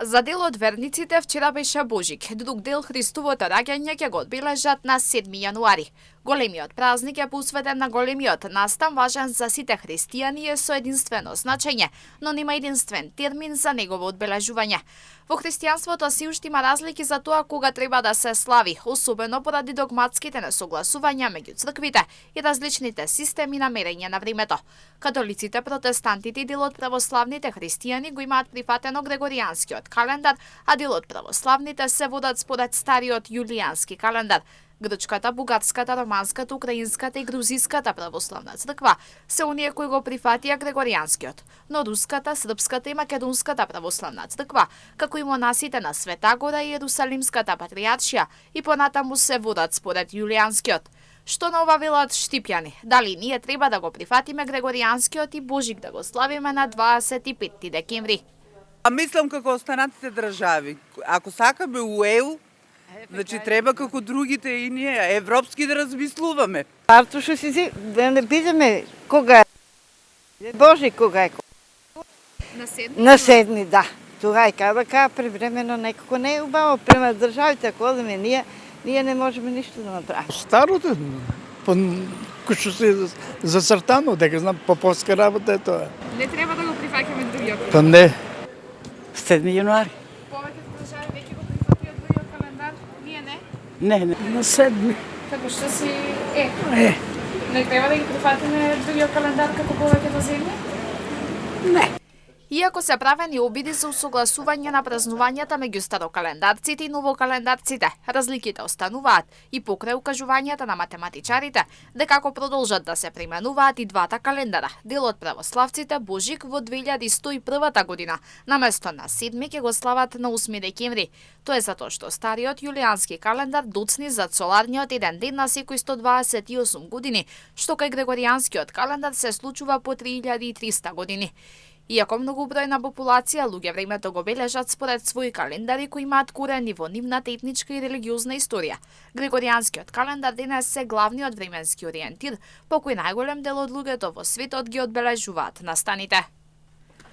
За дел од верниците вчера беше Божик, друг дел Христовото раѓање ќе го одбележат на 7 јануари. Големиот празник е посветен на големиот настан, важен за сите христијани и е со единствено значење, но нема единствен термин за негово одбележување. Во христијанството си уште има разлики за тоа кога треба да се слави, особено поради догматските несогласувања меѓу црквите и различните системи на мерење на времето. Католиците, протестантите и дел од православните христијани го имаат прифатено грегоријанскиот календар, а дел од православните се водат според стариот јулијански календар. Грчката, бугарската, романската, украинската и грузиската православна црква се оние кои го прифатија грегоријанскиот, но руската, српската и македонската православна црква, како и монасите на Света Гора и Јерусалимската патријаршија и понатаму се водат според јулијанскиот. Што на ова велат Штипјани? Дали ние треба да го прифатиме грегоријанскиот и Божик да го славиме на 25 декември? Мислам како останатите држави. Ако сакаме у ЕУ, значи треба како другите и ние европски да размислуваме. Парто што си да не бидеме кога е Божи, кога е на седми, да. Тога е кај превремено некако не е убаво према државите, ако одиме ние не можеме ништо да направиме. Старото, кој што се зацртано, дека знам поповска работа е тоа. Не треба да го прифаќаме другиот. Па не. 7 јануари. Повеќето држави веќе го прифатија другиот календар, ние не. Не. На 7. Како што си Не треба да ги прифатиме другиот календар како повеќето земји? Не. Иако се правени обиди за усогласување на празнувањата меѓу старокалендарците и новокалендарците, разликите остануваат и покрај укажувањата на математичарите дека ако продолжат да се применуваат и двата календара, дел од православците Божик во 2101 година, наместо на 7 ќе го слават на 8 декември. Тоа е затоа што стариот јулијански календар доцни за соларниот еден ден на секој 128 години, што кај грегоријанскиот календар се случува по 3300 години. Иако многобројна популација луѓе времето го бележат според своји календари кои имаат корени во нивната етничка и религиозна историја, грегоријанскиот календар денес е главниот временски ориентир по кој најголем дел од луѓето во светот ги одбележуваат настаните.